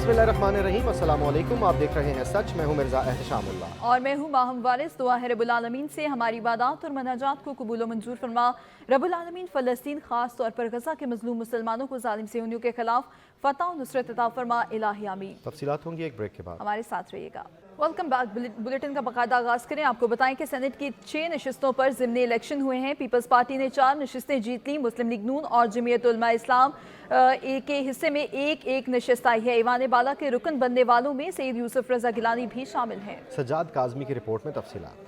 बिस्मिल्लाहिर्रहमानिर्रहीम, अस्सलाम वालेकुम। आप देख रहे हैं सच। मैं हूं मिर्जा एहतशामुल्लाह और मैं हूं माहम वारिस। दुआ है रब्बुल आलमीन से हमारी इबादत और मनाजात को कबूल मंजूर फरमा। रब्बुल आलमीन फ़लस्तीन खास तौर पर गजा के मजलूम मुसलमानों को जालिम सियोनियों के खिलाफ फतह और नुसरत अता फरमा। इलाही आमीन। तफसीलात होंगी एक ब्रेक के बाद। हमारे साथ रहिएगा। Welcome back. बुलेटिन का बाकायदा आगाज़ करें। आपको बताएं कि सेनेट की 6 नशिस्तों पर ज़िमनी इलेक्शन हुए हैं। पीपल्स पार्टी ने 4 नशिस्तें जीत ली। मुस्लिम लीग नून और जमीयत उलमा इस्लाम के हिस्से में एक नशिस्त आई है। ईवान बाला के रुकन बनने वालों में सईद यूसुफ रजा गिलानी भी शामिल हैं। सज्जाद काज़मी की रिपोर्ट में तफसीलात।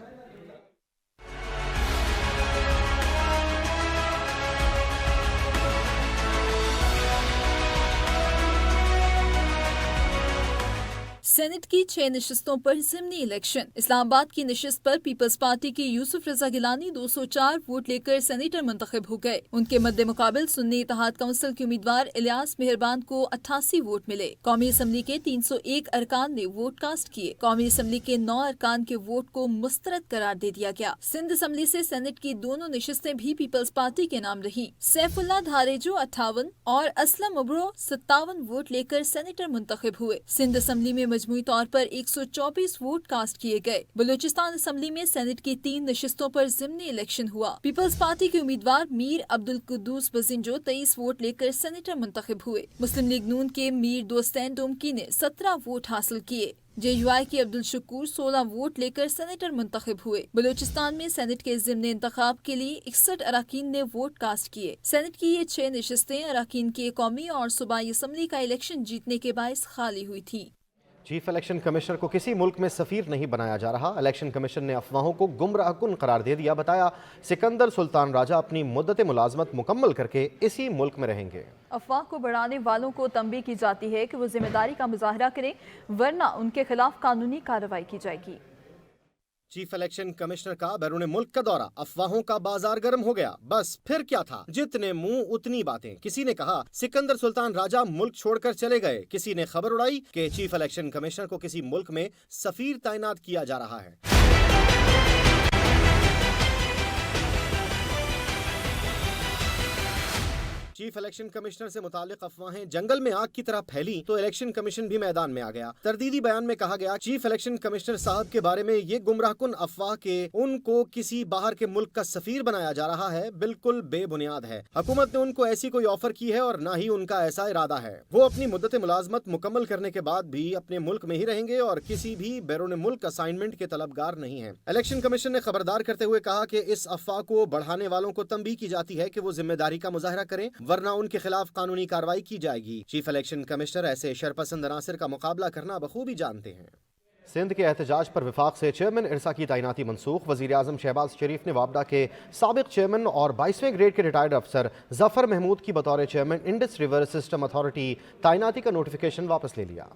सेनेट की 6 नशिस्तों पर ज़िमनी इलेक्शन। इस्लामाबाद की नशिस्त पर पीपल्स पार्टी के यूसुफ रजा गिलानी 204 वोट लेकर सेनेटर मुंतखब हो गए। उनके मद्दे मुकाबिल सुन्नी इत्तेहाद काउंसिल के उम्मीदवार इलियास मेहरबान को 88 वोट मिले। कौमी असम्बली के 301 अरकान ने वोट कास्ट किए। कौमी असम्बली के 9 अरकान के वोट को मुस्तरद करार दे दिया गया। सिंध असम्बली से सेनेट की दोनों नशिस्तें भी पीपल्स पार्टी के नाम रही। सैफुल्लाह धारेजो 58 और असलम उब्रो 57 वोट लेकर सेनेटर मुंतखब हुए। सिंध असम्बली में मजमूई तौर पर 124 वोट कास्ट किए गए। बलूचिस्तान असम्बली में सेनेट की 3 नशिस्तों पर ज़िमनी इलेक्शन हुआ। पीपल्स पार्टी के उम्मीदवार मीर अब्दुल कुद्दूस बजिंजो 23 वोट लेकर सेनेटर मुंतखब हुए। मुस्लिम लीग नून के मीर दोस्तैन डोमकी ने 17 वोट हासिल किए। JUI के अब्दुल शकूर 16 वोट लेकर सेनेटर मुंतखब हुए। बलूचिस्तान में सेनेट के ज़िमनी इंतखाब के लिए 61 अराकीन ने वोट कास्ट किए। सेनेट की ये 6 नशिस्तें अराकीन के कौमी और सूबाई असम्बली का इलेक्शन जीतने के बायस खाली हुई थी। चीफ इलेक्शन कमिश्नर को किसी मुल्क में सफ़ीर नहीं बनाया जा रहा। इलेक्शन कमीशन ने अफवाहों को गुमराहकुन करार दे दिया। बताया सिकंदर सुल्तान राजा अपनी मुद्दत मुलाजमत मुकम्मल करके इसी मुल्क में रहेंगे। अफवाह को बढ़ाने वालों को तंबीह की जाती है कि वो जिम्मेदारी का मुजाहरा करें, वरना उनके खिलाफ कानूनी कार्रवाई की जाएगी। चीफ इलेक्शन कमिश्नर का बैरून मुल्क का दौरा, अफवाहों का बाजार गर्म हो गया। बस फिर क्या था, जितने मुंह उतनी बातें। किसी ने कहा सिकंदर सुल्तान राजा मुल्क छोड़कर चले गए। किसी ने खबर उड़ाई कि चीफ इलेक्शन कमिश्नर को किसी मुल्क में सफीर तैनात किया जा रहा है। चीफ इलेक्शन कमिश्नर से मुतालिक अफवाहें जंगल में आग की तरह फैली तो इलेक्शन कमीशन भी मैदान में आ गया। तरदीदी बयान में कहा गया चीफ इलेक्शन कमिश्नर साहब के बारे में ये गुमराहकुन अफवाह के उनको किसी बाहर के मुल्क का सफीर बनाया जा रहा है, बिल्कुल बेबुनियाद है। हुकूमत ने उनको ऐसी कोई ऑफर की है और न ही उनका ऐसा इरादा है। वो अपनी मुद्दत मुलाजमत मुकम्मल करने के बाद भी अपने मुल्क में ही रहेंगे और किसी भी बैरून मुल्क असाइनमेंट के तलबगार नहीं है। इलेक्शन कमीशन ने खबरदार करते हुए कहा कि इस अफवाह को बढ़ाने वालों को तंबीह की जाती है कि वो जिम्मेदारी का मुजाहरा करें, वरना उनके खिलाफ कानूनी कार्रवाई की जाएगी। चीफ इलेक्शन कमिश्नर ऐसे शरपसंद अनासिर का मुकाबला करना बखूबी जानते हैं। सिंध के एहतजाज पर विफाक से चेयरमैन इरसा की तैनाती मनसूख। वज़ीर आज़म शहबाज शरीफ ने वापडा के साबिक चेयरमैन और 22वें ग्रेड के रिटायर्ड अफसर जफर महमूद की बतौर chairman Indus river system authority तैनाती का नोटिफिकेशन वापस ले लिया।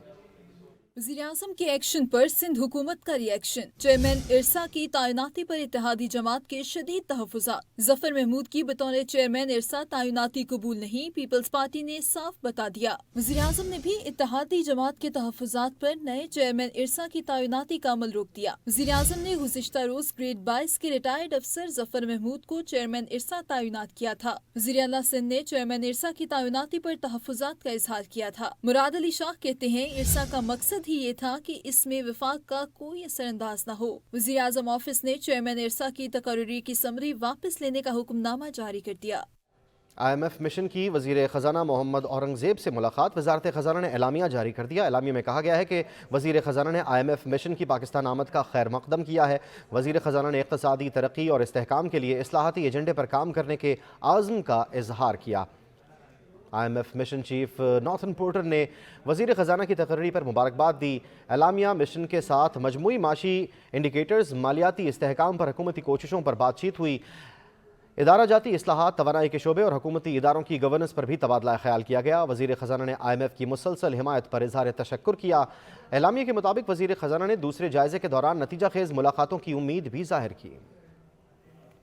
वज़ीर आज़म के एक्शन पर सिंध हुकूमत का रिएक्शन। चेयरमैन इरसा की तैनाती पर इत्तेहादी जमात के शदीद तहफ़्फ़ुज़ात। जफर महमूद की बतौर चेयरमैन इरसा तैनाती कबूल नहीं, पीपल्स पार्टी ने साफ बता दिया। वज़ीर आज़म ने भी इत्तेहादी जमात के तहफ़्फ़ुज़ात पर नए चेयरमैन इरसा की तैनाती का अमल रोक दिया। वज़ीर आज़म ने गुज़िश्ता रोज ग्रेड 22 के रिटायर्ड अफसर जफर महमूद को चेयरमैन इरसा तैनात किया था। वज़ीर आला सिंध ने चेयरमैन इरसा की तैनाती पर तहफ़्फ़ुज़ात का इजहार किया था। मुराद अली शाह कहते हैं इरसा का मकसद ही ये था कि इसमें विफाक का कोई असरअंदाज न हो। वज़ीर आज़म ऑफिस ने चेयरमैन इरसा की तकर्री की समरी वापस लेने का हुक्मनामा जारी कर दिया। IMF मिशन की वज़ीर ख़जाना मोहम्मद औरंगज़ेब से मुलाकात। वज़ारत ख़जाना ने एलामिया जारी कर दिया। एलामिया में कहा गया है कि वज़ीर ख़जाना ने IMF मिशन की पाकिस्तान आमद का खैर मकदम किया है। वज़ीर ख़जाना ने इक़्तिसादी तरक्की और इस्तेहकाम के लिए इस्लाहाती एजेंडे पर काम करने के आज़म का इजहार किया। IMF mission chief northern porter ने वज़ीर ख़जाना की तकर्री पर मुबारकबाद दी। एलामिया मिशन के साथ मजमूई माशी इंडिकेटर्स, मालियाती इस्तेहकाम पर हुकूमती कोशिशों पर बातचीत हुई। इदारा जाती इस्लाहात, तवानाई के शोबे और हुकूमती इदारों की गवर्नेंस पर भी तबादला ख्याल किया गया। वज़ीर ख़जाना ने IMF की मुसलसल हिमायत पर इज़हार तशक्कुर किया। एलामिया के मुताबिक वज़ीर ख़जाना ने दूसरे जायज़े के दौरान नतीजा खेज़ मुलाकातों की उम्मीद भी ज़ाहिर की।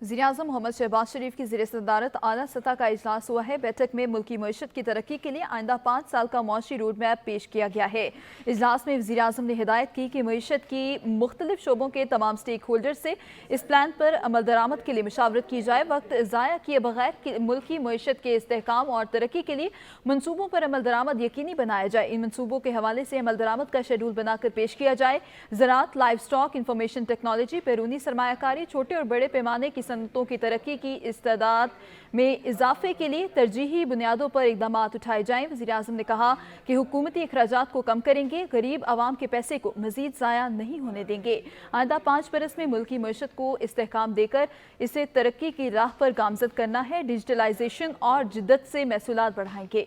वज़ीर-ए-आज़म मोहम्मद शहबाज शरीफ की ज़ेर सदारत आला सतह का इजलास हुआ है। बैठक में मुल्की मईशत की तरक्की के लिए आइंदा 5 साल का मुआशी रोड मैप पेश किया गया है। इजलास में वज़ीर-ए-आज़म ने हिदायत की कि मईशत की मुख्तलिफ शोबों के तमाम स्टेक होल्डर से इस प्लान पर अमल दरामद के लिए मशावरत की जाए। वक्त ज़ाया किए बगैर मुल्की मईशत के इस्तेहकाम और तरक्की के लिए मनसूबों पर अमल दरामद यकीनी बनाया जाए। इन मनसूबों के हवाले से अमल दरामद का शेड्यूल बनाकर पेश किया जाए। ज़राअत, लाइव स्टॉक, इंफॉर्मेशन टेक्नोलॉजी, बैरूनी सरमायाकारी, छोटे और बड़े पैमाने की सनतों की तरक्की की इस्तेदाद में इजाफे के लिए तरजीही बुनियादों पर इकदाम उठाए जाएं। वज़ीर-ए-आज़म ने कहा कि हुकूमती अखराजात को कम करेंगे, गरीब आवाम के पैसे को मजीद ज़ाया नहीं होने देंगे। आइंदा 5 बरस में मुल्की मईशत को इस्तेहकाम देकर इसे तरक्की की राह पर गामजद करना है। डिजिटलाइजेशन और जिद्दत से महसूलात बढ़ाएंगे।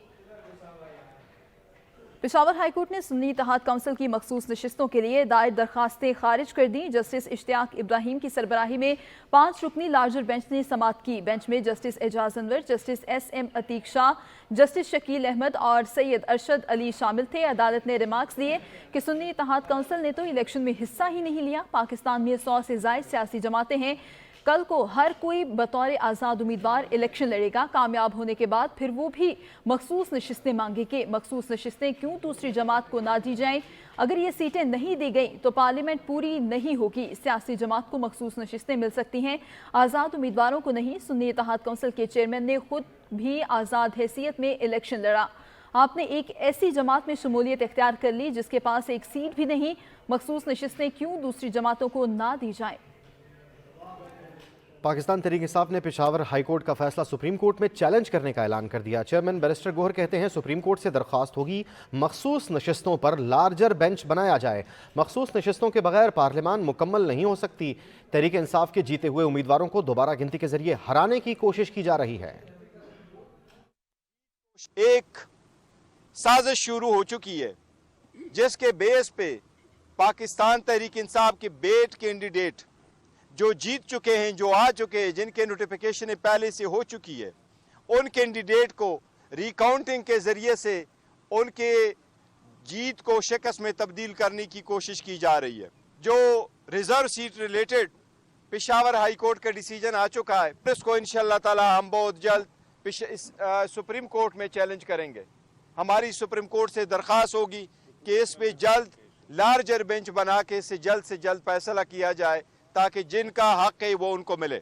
पेशावर हाई कोर्ट ने सुन्नी इत्तेहाद काउंसिल की मखसूस नशिस्तों के लिए दायर दरखास्तें खारिज कर दी। जस्टिस इश्तियाक इब्राहिम की सरबराही में 5 रुकनी लार्जर बेंच ने समाअत की। बेंच में justice Ejaz Anwar, justice SM Atiq Shah, justice Shakeel Ahmed और सैयद अरशद अली शामिल थे। अदालत ने रिमार्क्स दिए कि सुन्नी इत्तेहाद काउंसिल ने तो इलेक्शन में हिस्सा ही नहीं लिया। पाकिस्तान में 100 से ज़ायद सियासी जमातें हैं। कल को हर कोई बतौर आज़ाद उम्मीदवार इलेक्शन लड़ेगा। कामयाब होने के बाद फिर वो भी मखसूस नशिस्तें मांगेंगे। मखसूस नशिस्तें क्यों दूसरी जमात को ना दी जाएं? अगर ये सीटें नहीं दी गई तो पार्लियामेंट पूरी नहीं होगी। सियासी जमात को मखसूस नशिस्तें मिल सकती हैं, आज़ाद उम्मीदवारों को नहीं। सुन्नी इत्तेहाद काउंसिल के चेयरमैन ने खुद भी आज़ाद हैसियत में इलेक्शन लड़ा। आपने एक ऐसी जमात में शमूलियत इख्तियार कर ली जिसके पास एक सीट भी नहीं। मखसूस नशिस्तें क्यों दूसरी जमातों को ना दी जाएं? पाकिस्तान तहरीक इंसाफ ने पेशावर हाई कोर्ट का फैसला सुप्रीम कोर्ट में चैलेंज करने का ऐलान कर दिया। चेयरमैन बैरिस्टर गोहर कहते हैं सुप्रीम कोर्ट से दरख्वास्त होगी मखसूस नशिस्तों पर लार्जर बेंच बनाया जाए। मखसूस नशिस्तों के बगैर पार्लियामान मुकम्मल नहीं हो सकती। तहरीक इंसाफ के जीते हुए उम्मीदवारों को दोबारा गिनती के जरिए हराने की कोशिश की जा रही है। एक साजिश शुरू हो चुकी है जिसके बेस पे पाकिस्तान तहरीक इंसाफ के बेट कैंडिडेट जो जीत चुके हैं, जो आ चुके हैं, जिनके नोटिफिकेशन पहले से हो चुकी है, उन कैंडिडेट को रिकाउंटिंग के ज़रिए से उनके जीत को शिकस्त में तब्दील करने की कोशिश की जा रही है। जो reserve seat related Peshawar high court का डिसीजन आ चुका है, इसको इंशाअल्लाह ताला हम बहुत जल्द सुप्रीम कोर्ट में चैलेंज करेंगे। हमारी सुप्रीम कोर्ट से दरख्वास्त होगी कि इस पे जल्द लार्जर बेंच बना के इससे जल्द फैसला किया जाए ताकि जिनका हक है वो उनको मिले।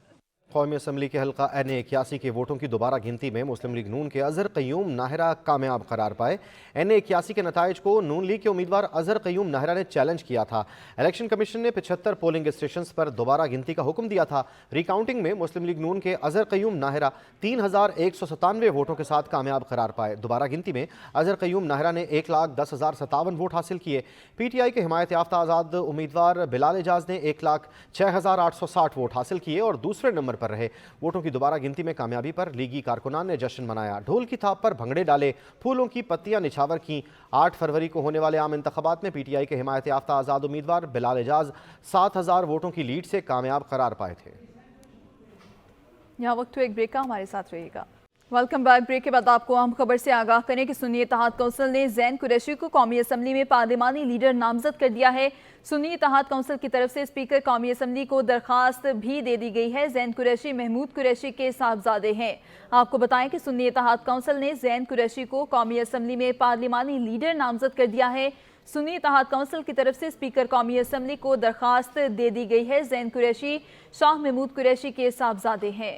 कौमी असम्बली के हल्का NA81 के वोटों की दोबारा गिनती में मुस्लिम लीग नून के अजहर क़य्यूम नाहरा कामयाब करार पाए। NA81 के नताइज को नून लीग के उम्मीदवार अजहर क़य्यूम नाहरा ने चैलेंज किया था। इलेक्शन कमीशन ने 75 पोलिंग स्टेशन पर दोबारा गिनती का हुक्म दिया था। रिकाउंटिंग में मुस्लिम लीग नून के अजहर क़य्यूम नाहरा 3197 वोटों के साथ कामयाब करार पाए। दोबारा गिनती में अजहर क़य्यूम नाहरा ने 1,10,057 वोट हासिल किए। PTI के हिमायत याफ्ता आज़ाद उम्मीदवार बिलाल एजाज ने 1,06,860 वोट हासिल किए और दूसरे नंबर पर रहे। वोटों की दोबारा गिनती में कामयाबी पर लीगी कारकुनान ने जश्न मनाया। ढोल की थाप पर भंगड़े डाले, फूलों की पत्तियां निछावर की। 8 फरवरी को होने वाले आम इंतखाबात में PTI के हिमायत याफ्ता आज़ाद उम्मीदवार बिलाल एजाज 7,000 वोटों की लीड से कामयाब करार पाए थे। यहाँ वक्त हुआ एक ब्रेक का, हमारे साथ रहिएगा। Welcome back. ब्रेक के बाद आपको अहम खबर से आगाह करें कि सुन्नी इत्तेहाद काउंसिल ने ज़ैन कुरैशी को कौमी असम्बली में पार्लिमानी लीडर नामजद कर दिया है। सुन्नी इत्तेहाद काउंसिल की तरफ से स्पीकर कौमी असम्बली को दरखास्त भी दे दी गई है। ज़ैन कुरैशी महमूद कुरैशी के साहबजादे हैं। आपको बताएं कि सुन्नी इत्तेहाद काउंसिल ने ज़ैन कुरैशी को कौमी असम्बली में पार्लिमानी लीडर नामजद कर दिया है। सुन्नी इत्तेहाद काउंसिल की तरफ से स्पीकर कौमी असम्बली को दरखास्त दे दी गई है। ज़ैन कुरैशी शाह महमूद कुरैशी के साहबजादे हैं।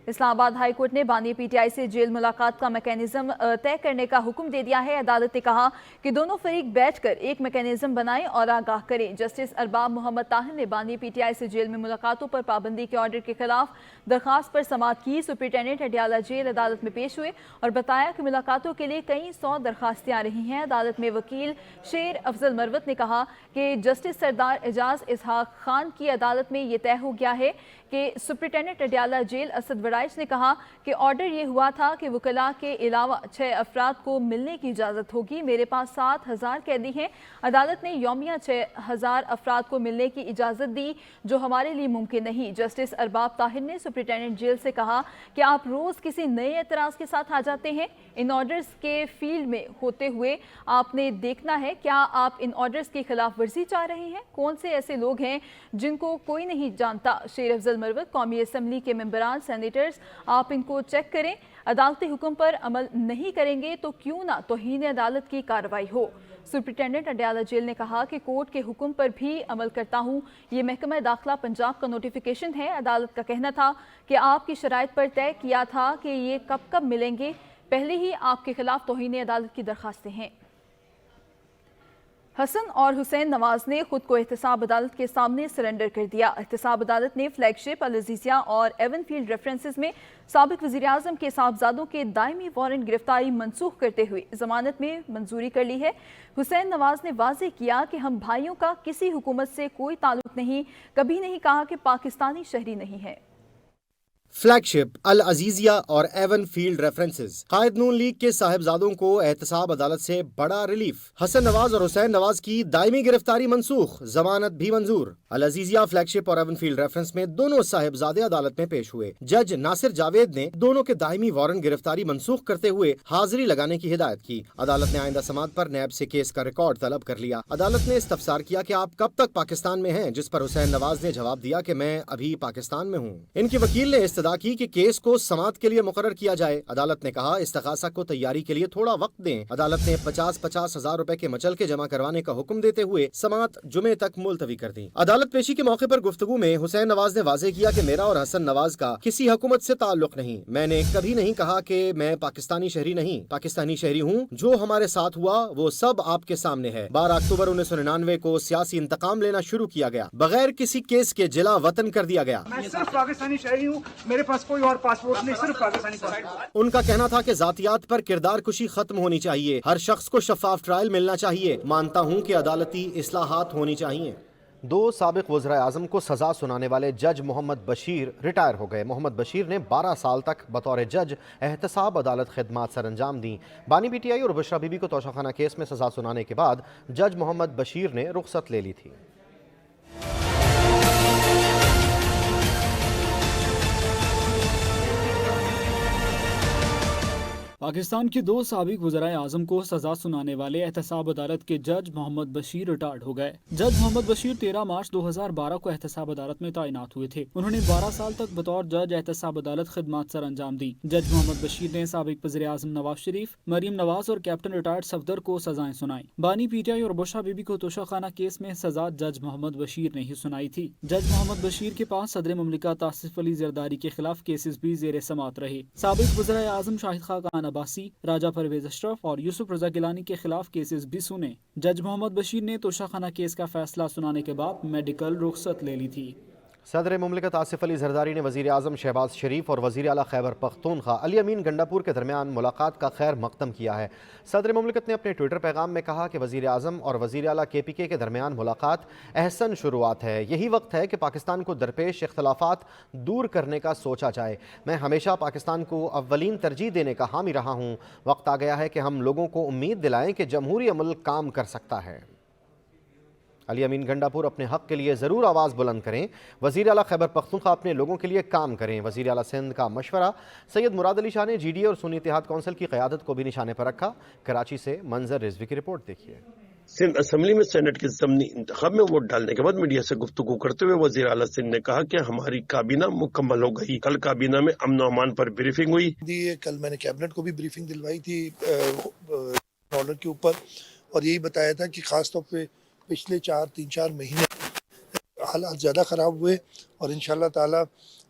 इस्लामाबाद हाई कोर्ट ने बानी PTI से जेल मुलाकात का मैकेनिज्म तय करने का हुक्म दे दिया है। अदालत ने कहा कि दोनों फरीक बैठकर एक मैकेनिज्म बनाएं और आगाह करें। जस्टिस अरबाब मोहम्मद ताहिर ने बानी PTI से जेल में मुलाकातों पर पाबंदी के ऑर्डर के खिलाफ दरखास्त पर समाअत की। सुपरिटेंडेंट अडियाला जेल अदालत में पेश हुए और बताया कि मुलाकातों के लिए कई 100 दरखास्तें आ रही हैं। अदालत में वकील शेर अफजल मरवत ने कहा कि जस्टिस सरदार एजाज इसहाक खान की अदालत में ये तय हो गया है कि सुपरिटेंडेंट अडियाला जेल असद رائٹس نے کہا کہ آرڈر یہ ہوا تھا کہ وکلاء کے علاوہ 6 افراد کو ملنے کی اجازت ہوگی. میرے پاس 7,000 قیدی ہیں. عدالت نے یومیہ 6,000 افراد کو ملنے کی اجازت دی جو ہمارے لیے ممکن نہیں. جسٹس ارباب طاہر نے سپرنٹینڈنٹ جیل سے کہا کہ آپ روز کسی نئے اعتراض کے ساتھ آ جاتے ہیں. ان آرڈرز کے فیلڈ میں ہوتے ہوئے آپ نے دیکھنا ہے کیا آپ ان آرڈرز کی خلاف ورزی چاہ رہے ہیں. کون سے ایسے لوگ ہیں جن کو کوئی نہیں جانتا. شیر افضل مروت قومی اسمبلی کے ممبران سینیٹرز آپ ان کو چیک کریں. عدالتی حکم پر عمل نہیں کریں گے تو کیوں نہ توہین عدالت کی کارروائی ہو. سپرنٹینڈنٹ اڈیالہ جیل نے کہا کہ کورٹ کے حکم پر بھی عمل کرتا ہوں. یہ محکمہ داخلہ پنجاب کا نوٹیفیکیشن ہے. عدالت کا کہنا تھا کہ آپ کی شرائط پر طے کیا تھا کہ یہ کب کب ملیں گے. پہلے ہی آپ کے خلاف توہین عدالت کی درخواستیں ہیں. حسن اور حسین نواز نے خود کو احتساب عدالت کے سامنے سرنڈر کر دیا. احتساب عدالت نے فلیگ شپ العزیزیہ اور ایون فیلڈ ریفرنسز میں سابق وزیراعظم کے صاحبزادوں کے دائمی وارنٹ گرفتاری منسوخ کرتے ہوئے ضمانت میں منظوری کر لی ہے. حسین نواز نے واضح کیا کہ ہم بھائیوں کا کسی حکومت سے کوئی تعلق نہیں. کبھی نہیں کہا کہ پاکستانی شہری نہیں ہے. فلیگ شپ العزیزیہ اور ایون فیلڈ ریفرنسز قائد نون لیگ کے صاحبزادوں کو احتساب عدالت سے بڑا ریلیف. حسن نواز اور حسین نواز کی دائمی گرفتاری منسوخ, ضمانت بھی منظور. العزیزیہ, فلیگ شپ اور ایون فیلڈ ریفرنس میں دونوں صاحبزادے عدالت میں پیش ہوئے. جج ناصر جاوید نے دونوں کے دائمی وارنٹ گرفتاری منسوخ کرتے ہوئے حاضری لگانے کی ہدایت کی. عدالت نے آئندہ سماعت پر نیب سے کیس کا ریکارڈ طلب کر لیا. عدالت نے استفسار کیا کہ آپ کب تک پاکستان میں ہیں, جس پر حسین نواز نے جواب دیا کہ میں ابھی پاکستان میں ہوں. ان کے وکیل نے استدعا کی کہ کیس کو سماعت کے لیے مقرر کیا جائے. عدالت نے کہا استغاثہ کو تیاری کے لیے تھوڑا وقت دیں. عدالت نے 50,000 ہزار روپے کے مچل کے جمع کروانے کا حکم دیتے ہوئے سماعت جمعے تک ملتوی کر دی. عدالت پیشی کے موقع پر گفتگو میں حسین نواز نے واضح کیا کہ میرا اور حسن نواز کا کسی حکومت سے تعلق نہیں. میں نے کبھی نہیں کہا کہ میں پاکستانی شہری نہیں. پاکستانی شہری ہوں. جو ہمارے ساتھ ہوا وہ سب آپ کے سامنے ہے. 12 اکتوبر 1999 کو سیاسی انتقام لینا شروع کیا گیا. بغیر کسی کیس کے جلا وطن کر دیا گیا. میں صرف پاکستانی شہری ہوں. میرے پاس کوئی اور پاسپورٹ نہیں, صرف پاکستانی پاسپورٹ. ان کا کہنا تھا کہ ذاتیات پر کردار کشی ختم ہونی چاہیے. ہر شخص کو شفاف ٹرائل ملنا چاہیے. مانتا ہوں کہ عدالتی اصلاحات ہونی چاہیے. 2 سابق وزراء اعظم کو سزا سنانے والے جج محمد بشیر ریٹائر ہو گئے. محمد بشیر نے 12 سال تک بطور جج احتساب عدالت خدمات سر انجام دیں. بانی پی ٹی آئی اور بشرا بی بی کو توشہ خانہ کیس میں سزا سنانے کے بعد جج محمد بشیر نے رخصت لے لی تھی. پاکستان کے 2 سابق وزراء اعظم کو سزا سنانے والے احتساب عدالت کے جج محمد بشیر ریٹائرڈ ہو گئے. جج محمد بشیر 13 مارچ 2012 کو احتساب عدالت میں تعینات ہوئے تھے. انہوں نے 12 سال تک بطور جج احتساب عدالت خدمات سر انجام دی. جج محمد بشیر نے سابق وزیر اعظم نواز شریف, مریم نواز اور کیپٹن ریٹائرڈ صفدر کو سزائیں سنائیں. بانی پی ٹی آئی اور بشرا بی بی کو توشہ خانہ کیس میں سزا جج محمد بشیر نے ہی سنائی تھی. جج محمد بشیر کے پاس صدر مملکت آصف علی زرداری کے خلاف کیسز بھی زیر سماعت رہے. سابق وزراء اعظم شاہد خاقان عباسی, راجہ پرویز اشرف اور یوسف رضا گیلانی کے خلاف کیسز بھی سنے. جج محمد بشیر نے توشہ خانہ کیس کا فیصلہ سنانے کے بعد میڈیکل رخصت لے لی تھی. صدر مملکت آصف علی زرداری نے وزیر اعظم شہباز شریف اور وزیر اعلیٰ خیبر پختونخوا علی امین گنڈاپور کے درمیان ملاقات کا خیر مقدم کیا ہے. صدر مملکت نے اپنے ٹویٹر پیغام میں کہا کہ وزیر اعظم اور وزیر اعلیٰ کے پی کے درمیان ملاقات احسن شروعات ہے. یہی وقت ہے کہ پاکستان کو درپیش اختلافات دور کرنے کا سوچا جائے. میں ہمیشہ پاکستان کو اولین ترجیح دینے کا حامی رہا ہوں. وقت آ گیا ہے کہ ہم لوگوں کو امید دلائیں کہ جمہوری عمل کام کر سکتا ہے. علی امین گنڈاپور اپنے حق کے لیے ضرور آواز بلند کریں. وزیر اعلیٰ خیبر پختونخوا اپنے لوگوں کے لیے کام کریں. وزیر اعلیٰ سندھ کا مشورہ. سید مراد علی شاہ نے جی ڈی اے اور سنی اتحاد کونسل کی قیادت کو بھی نشانے پر رکھا. کراچی سے منظر رضوی کی رپورٹ دیکھیے. سندھ اسمبلی میں سینٹ کے ضمنی انتخاب میں ووٹ ڈالنے کے بعد میڈیا سے گفتگو کرتے ہوئے وزیر اعلیٰ سندھ نے کہا کہ ہماری کابینہ مکمل ہو گئی. کل کابینہ میں امن و امان پر بریفنگ ہوئی. کل میں نے کیبنٹ کو بھی بریفنگ دلوائی تھی آرڈر کے اوپر, اور یہی بتایا تھا کہ خاص طور پہ پچھلے 4 مہینے حالات زیادہ خراب ہوئے, اور انشاءاللہ تعالی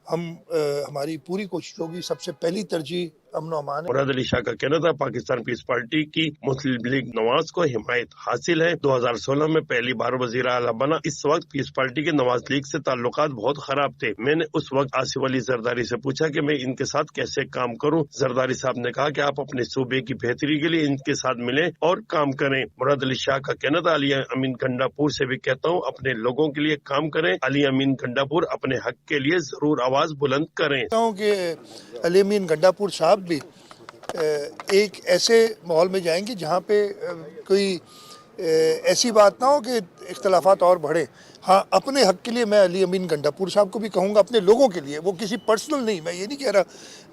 ہماری پوری کوشش ہوگی. سب سے پہلی ترجیح अमन व अमान है। मुराद अली शाह का कहना था पाकिस्तान पीस पार्टी की मुस्लिम लीग नवाज को हिमायत हासिल है। 2016 में पहली बार वजीर आला बना। इस वक्त पीस पार्टी के नवाज लीग से ताल्लुकात बहुत खराब थे। मैंने उस वक्त आसिफ अली जरदारी से पूछा कि मैं इनके साथ कैसे काम करूं। जरदारी साहब ने कहा कि आप अपने सूबे की बेहतरी के लिए इनके साथ मिलें और काम करें। मुराद अली शाह का कहना था अली अमीन गंडापुर से भी कहता हूं अपने लोगों के लिए काम करें। अली अमीन गंडापुर अपने हक के लिए जरूर आवाज बुलंद करें। कि अली अमीन गंडापुर साहब भी एक ऐसे माहौल में जाएंगे जहाँ पे कोई ऐसी बात ना हो कि इख्तलाफात और बढ़े। हाँ, अपने हक के लिए मैं अली अमीन गंडापुर साहब को भी कहूँगा, अपने लोगों के लिए, वो किसी पर्सनल नहीं, मैं ये नहीं कह रहा।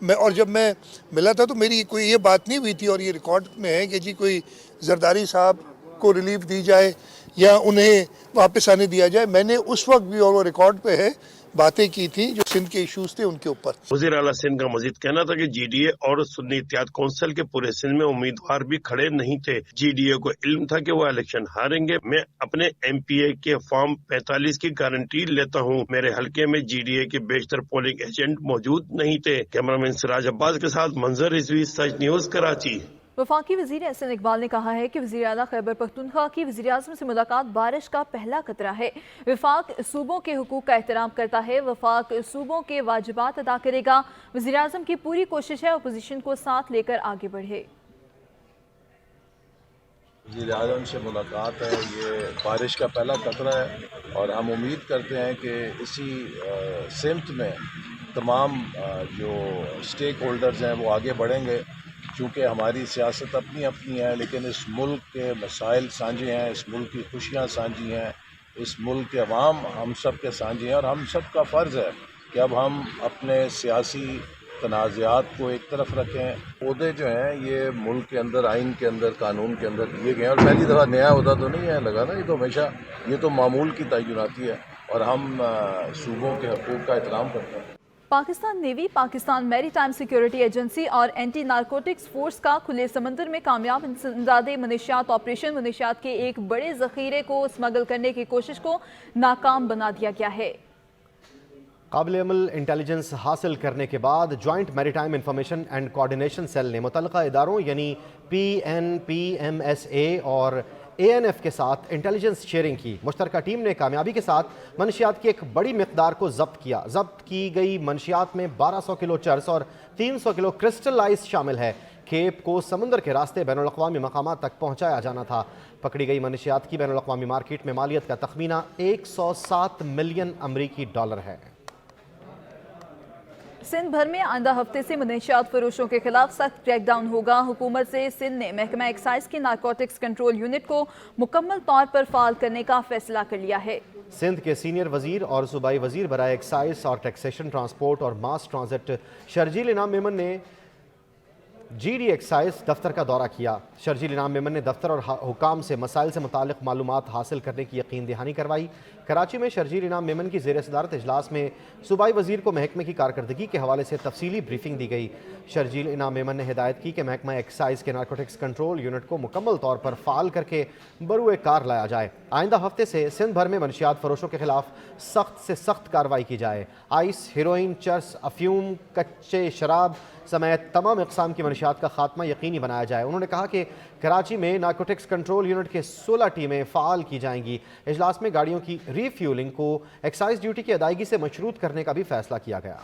मैं और जब मैं मिला था तो मेरी कोई ये बात नहीं हुई थी और ये रिकॉर्ड में है कि जी कोई जरदारी साहब को रिलीफ दी जाए या उन्हें वापस आने दिया जाए। मैंने उस वक्त भी, और वो रिकॉर्ड पे है, बातें की थी जो सिंध के इश्यूज थे उनके ऊपर। वज़ीर आला सिंध का मजीद कहना था कि जीडीए और सुन्नी इत्तेहाद कौंसिल के पूरे सिंध में उम्मीदवार भी खड़े नहीं थे। जीडीए को इल्म था कि वो इलेक्शन हारेंगे। मैं अपने एमपीए के फॉर्म 45 की गारंटी लेता हूँ। मेरे हलके में जीडीए के बेशतर पोलिंग एजेंट मौजूद नहीं थे। कैमरामैन सिराज अब्बास के साथ मंजर रिजवी, सच न्यूज, कराची। वफाकी वज़ीर एहसन इकबाल ने कहा है कि वज़ीर आला खैबर पख्तूनख्वा की वज़ीर आज़म से मुलाकात बारिश का पहला खतरा है। वफाक सूबों के हुकूक का एहतराम करता है, वफाक सूबों के वाजिबात अदा करेगा। वज़ीर आज़म की पूरी कोशिश है अपोजिशन को साथ लेकर आगे बढ़े। वज़ीर आज़म से मुलाकात है, ये बारिश का पहला खतरा है और हम उम्मीद करते हैं कि इसी सिमत में तमाम जो स्टेक होल्डर्स हैं वो आगे बढ़ेंगे। चूँकि हमारी सियासत अपनी अपनी है, लेकिन इस मुल्क के मसाइल साझे हैं, इस मुल्क की खुशियाँ साझी हैं, इस मुल्क के अवाम हम सब के साझे हैं और हम सब का फ़र्ज़ है कि अब हम अपने सियासी तनाज़ात को एक तरफ रखें। ओहदे जो हैं ये मुल्क के अंदर, आइन के अंदर, कानून के अंदर दिए गए हैं और पहली दफ़ा नया ओहदा तो नहीं है लगा ना, ये तो हमेशा, ये तो मामूल की तयनाती है और हम सूबों के हकूक़ का एहतराम करते हैं। Pakistan navy, Pakistan maritime security agency और एंटी नारकोटिक्स फोर्स का खुले समंदर में कामयाब इंसदादे मनशियात ऑपरेशन मनशियात के एक बड़े ज़ख़ीरे को स्मगल करने की कोशिश को नाकाम बना दिया गया है। काबिल अमल इंटेलिजेंस हासिल करने के बाद joint maritime information and coordination cell ने मुतल्लिका इदारों यानी PNPMSA और ANF के साथ इंटेलिजेंस शेयरिंग की। मुश्तरका टीम ने कामयाबी के साथ मनशियात की एक बड़ी मिकदार को जब्त किया। जब्त की गई मनशियात में 1200 किलो चर्स और 300 किलो क्रिस्टलाइज शामिल है। खेप को समुंदर के रास्ते बैनुल अक़वामी मकामात तक पहुँचाया जाना था। पकड़ी गई मनशियात की बैनुल अक़वामी मार्केट में मालियत का तखमीना 107 मिलियन अमरीकी डॉलर है। सिंध भर में आइंदा हफ्ते से मनशियात फरोशों के खिलाफ सख्त क्रैकडाउन होगा। हुकूमत से सिंध ने महकमा एक्साइज की नारकोटिक्स कंट्रोल यूनिट को मुकम्मल तौर पर फाल करने का फैसला कर लिया है। सिंध के सीनियर वजीर और सूबाई वजीर बराए एक्साइज और टैक्सेशन, ट्रांसपोर्ट और मास ट्रांजिट शर्जील इनाम मेमन ने GD एक्साइज दफ्तर का दौरा किया। शर्जील इनाम मेमन ने दफ्तर और हुकाम से मसाइल से मुतालिक मालूमात हासिल करने की यकीन दहानी करवाई। कराची में शर्जील इनाम मेमन की ज़ेर सदारत इजलास में सूबाई वजीर को महकमे की कारकर्दगी के हवाले से तफसीली ब्रीफिंग दी गई। शर्जील इनाम मेमन ने हिदायत की कि महकमा एक्साइज के नारकोटिक्स कंट्रोल यूनिट को मुकम्मल तौर पर फाल करके बरूए कार लाया जाए। आइंदा हफ्ते से सिंध भर में मनशियात फरोशों के खिलाफ सख्त से सख्त कार्रवाई की जाए। आइस, हेरोइन, चर्स, अफ्यूम, कच्चे शराब समेत तमाम इक़साम की मनशियात का खात्मा यकीनी बनाया जाए। उन्होंने कहा कि कराची में नारकोटिक्स कंट्रोल यूनिट के 16 टीमें फ़ाल की जाएंगी। इजलास में गाड़ियों की रीफ्यूलिंग को एक्साइज ड्यूटी की अदायगी से मशरूत करने का भी फैसला किया गया।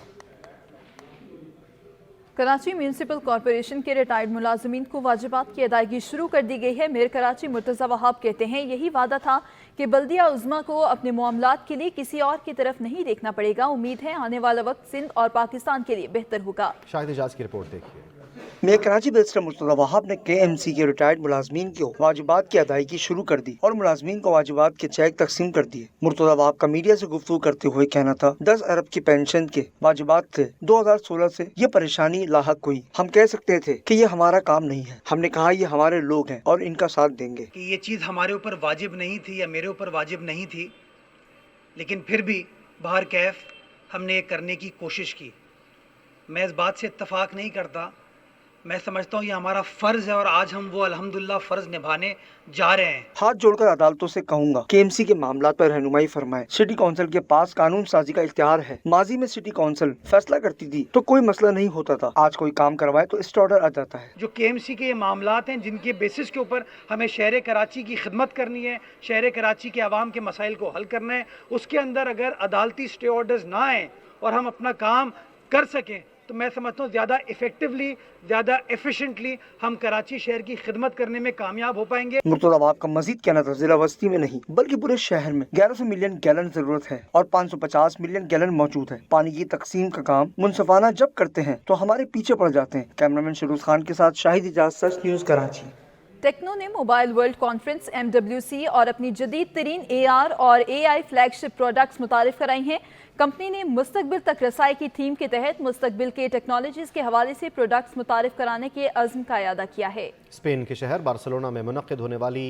कराची म्यूनसिपल कॉरपोरेशन के रिटायर्ड मुलाजमीन को वाजिबात की अदायगी शुरू कर दी गई है। मेयर कराची मुर्तज़ा वहाब कहते हैं यही वादा था कि बल्दिया उज़्मा को अपने मामलात के लिए किसी और की तरफ नहीं देखना पड़ेगा। उम्मीद है आने वाला वक्त सिंध और पाकिस्तान के लिए बेहतर होगा। शाहिद इजाज की रिपोर्ट देखिए। मेयर कराची बैरिस्टर मुर्तज़ा वहाब ने KMC के रिटायर्ड मुलाजमीन को वाजिबात की अदायगी शुरू कर दी और मुलाजमीन को वाजिबात के चेक तकसीम कर दिए। मुर्तज़ा वहाब का मीडिया से गुफ्तगू करते हुए कहना था 10 अरब की पेंशन के वाजिबात थे। 2016 से ये परेशानी लाहक हुई। हम कह सकते थे कि ये हमारा काम नहीं है। हमने कहा ये हमारे लोग हैं और इनका साथ देंगे। कि ये चीज़ हमारे ऊपर वाजिब नहीं थी या मेरे ऊपर वाजिब नहीं थी, लेकिन फिर भी बहर कैफ हमने ये करने की कोशिश की। मैं इस बात से इत्तफाक नहीं करता। मैं समझता हूँ ये हमारा फ़र्ज़ है और आज हम वो अल्हम्दुलिल्लाह फ़र्ज़ निभाने जा रहे हैं। हाथ जोड़कर अदालतों से कहूंगा KMC के मामला पर रहनुमाई फरमाए। सिटी काउंसिल के पास कानून साजी का इख्तियार है। माजी में सिटी काउंसिल फैसला करती थी तो कोई मसला नहीं होता था, आज कोई काम करवाए तो स्टे ऑर्डर आ जाता है। जो KMC के ये मामलात हैं जिनके बेसिस के ऊपर हमें शहर कराची की खिदमत करनी है, शहर कराची के आवाम के मसाइल को हल करना है, उसके अंदर अगर अदालती स्टे ऑर्डर्स ना आए और हम अपना काम कर सकें तो मैं समझता हूँ ज़्यादा इफेक्टिवली, ज़्यादा एफिशिएंटली हम कराची शहर की खिदमत करने में कामयाब हो पाएंगे। मुर्तज़ा वहाब का मजीद कहना था जिला बस्ती में नहीं बल्कि पूरे शहर में 1100 मिलियन गैलन जरूरत है और 550 मिलियन गैलन मौजूद है। पानी की तकसीम का काम मुनसफाना जब करते हैं तो हमारे पीछे पड़ जाते हैं। कैमरामैन शरूज खान के साथ शाहिद इजाज, सच न्यूज़ कराची। टेक्नो ने मोबाइल वर्ल्ड कॉन्फ्रेंस MWC और अपनी जदीद तरीन AR और AI फ्लैगशिप प्रोडक्ट्स मुतारिफ कराई हैं। कंपनी ने मुस्तकबिल तक रसाई की थीम के तहत मुस्तकबिल के टेक्नोलॉजीज़ के हवाले से प्रोडक्ट्स मुतारिफ कराने के अज़्म का इयादा किया है। स्पेन के शहर बार्सिलोना में मुनक्किद होने वाली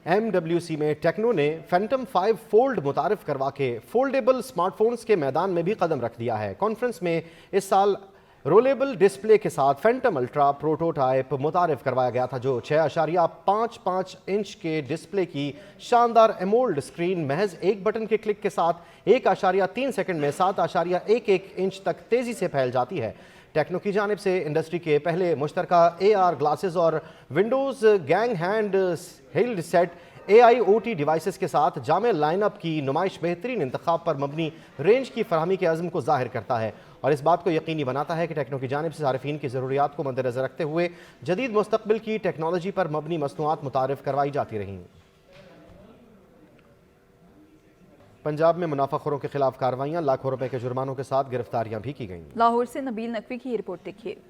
MWC में टेक्नो ने फैंटम 5 फोल्ड मुतारिफ करवा के फोल्डेबल स्मार्टफोन्स के मैदान में भी कदम रख दिया है। कॉन्फ्रेंस में इस साल रोलेबल डिस्प्ले के साथ फैंटम अल्ट्रा प्रोटोटाइप मुतारिफ करवाया गया था, जो 6.55 इंच के डिस्प्ले की शानदार एमोल्ड स्क्रीन महज एक बटन के क्लिक के साथ 1.3 सेकंड में 7.11 इंच तक तेज़ी से फैल जाती है। टेक्नो की जानिब से इंडस्ट्री के पहले मुश्तरका AR ग्लासेस और Windows gang hand held set AIoT devices के साथ जामे लाइनअप की नुमाइश बेहतरीन इंतखाब पर मबनी रेंज की फरहमी के अज़्म को ज़ाहिर करता है और इस बात को यकीनी बनाता है कि टेक्नो की जानिब से सारिफीन की ज़रूरियात को मद्देनज़र रखते हुए जदीद मुस्तक़बिल की टेक्नोलॉजी पर मबनी मसनूआत मुतारिफ करवाई जाती रहीं। पंजाब में मुनाफाखोरों के खिलाफ कार्रवाइयाँ, लाखों रुपए के जुर्मानों के साथ गिरफ्तारियाँ भी की गईं। लाहौर से नबील नकवी की रिपोर्ट देखिए।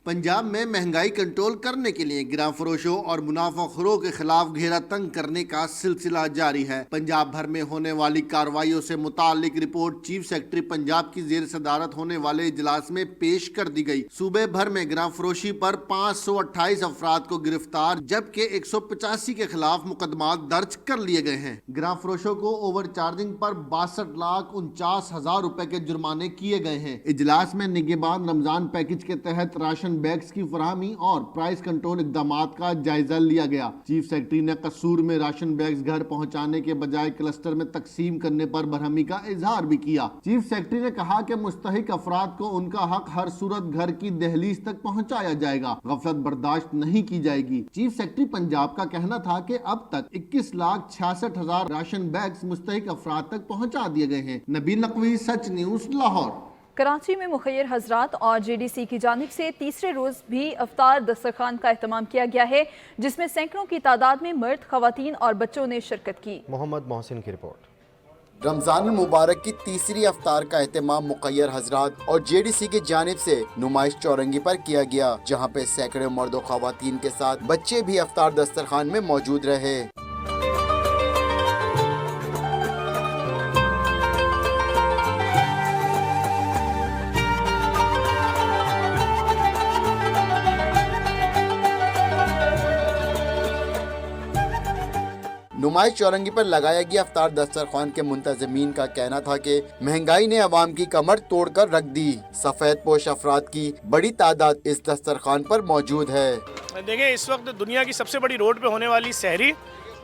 पंजाब में महंगाई कंट्रोल करने के लिए गिरां फरोशों और मुनाफाखोरों के खिलाफ घेरा तंग करने का सिलसिला जारी है। पंजाब भर में होने वाली कार्रवाइयों से मुतालिक रिपोर्ट चीफ सेक्रेटरी पंजाब की जेर सदारत होने वाले इजलास में पेश कर दी गई। सूबे भर में गिरां फरोशी पर 528 अफराद को गिरफ्तार जबकि 185 के खिलाफ मुकदमात दर्ज कर लिए गए हैं। गिरां फरोशों को ओवर चार्जिंग पर 62,49,000 रुपए के जुर्माने किए गए हैं। इजलास में निगहबान रमजान पैकेज के तहत राशन बैग्स की फराहमी और प्राइस कंट्रोल इकदामात का जायजा लिया गया। चीफ सेक्रेटरी ने कसूर में राशन बैग्स घर पहुंचाने के बजाय क्लस्टर में तकसीम करने पर बरहमी का इजहार भी किया। चीफ सेक्रेटरी ने कहा कि मुस्तहिक अफराद को उनका हक हर सूरत घर की दहलीज तक पहुंचाया जाएगा, गफलत बर्दाश्त नहीं की जाएगी। चीफ सेक्रेटरी पंजाब का कहना था कि अब तक 21,66,000 राशन बैग्स मुस्तहिक अफराद तक पहुंचा दिए गए हैं। नबील नकवी, सच न्यूज़, लाहौर। कराची में मुखैर हजरात और JDC की जानिब से तीसरे रोज़ भी अफ्तार दस्तरखान का एहतमाम किया गया है, जिसमें सैकड़ों की तादाद में मर्द, खवातीन और बच्चों ने शिरकत की। मोहम्मद मोहसिन की रिपोर्ट। रमजान मुबारक की तीसरी अफ्तार का एहतमाम मुखैर हजरात और JDC की जानिब से नुमाइश चौरंगी पर किया गया, जहाँ पे सैकड़ों मर्द और खवातीन के साथ बच्चे भी अफ्तार दस्तरखान में मौजूद रहे। नुमाइश चौरंगी पर लगाया गया अफ्तार दस्तरखान के मुंतज़मीन का कहना था कि महंगाई ने अवाम की कमर तोड़कर रख दी। सफेद पोश अफराद की बड़ी तादाद इस दस्तरखान पर मौजूद है। देखिए, इस वक्त दुनिया की सबसे बड़ी रोड पे होने वाली सहरी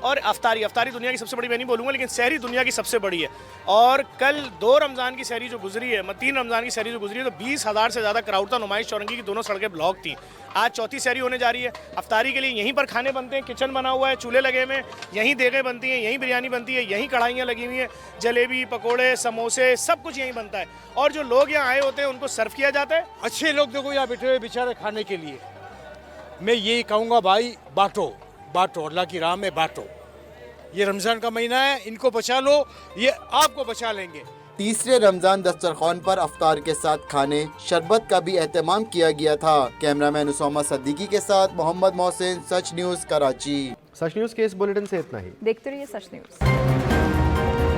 और अफ्तारी दुनिया की सबसे बड़ी मैं नहीं बोलूँगा, लेकिन सहरी दुनिया की सबसे बड़ी है। और कल 2 रमज़ान की सहरी जो गुजरी है, 3 रमज़ान की सहरी जो गुजरी है, तो 20,000 से ज़्यादा क्राउड था। नुमाइश चौरंगी की दोनों सड़कें ब्लॉक थी। आज चौथी सहरी होने जा रही है। अफ्तारी के लिए यहीं पर खाने बनते हैं, किचन बना हुआ है, चूल्हे लगे हुए हैं, यहीं देगें बनती हैं, यहीं बिरयानी बनती है, यहीं कढ़ाइयाँ लगी हुई हैं, जलेबी, पकोड़े, समोसे, सब कुछ यहीं बनता है। और जो लोग यहाँ आए होते हैं उनको सर्व किया जाता है। अच्छे लोग देखो यहाँ बैठे हुए बेचारे खाने के लिए। मैं यही कहूँगा भाई, बांटो बांटो, अल्लाह की राह में बांटो। ये रमज़ान का महीना है, इनको बचा लो, ये आपको बचा लेंगे। तीसरे रमजान दस्तरखान पर अफ्तार के साथ खाने, शरबत का भी एहतमाम किया गया था। कैमरामैन उसामा सद्दीकी के साथ मोहम्मद मोहसिन, सच न्यूज़, कराची। सच न्यूज़ के इस बुलेटिन से इतना ही। देखते रहिए सच न्यूज़।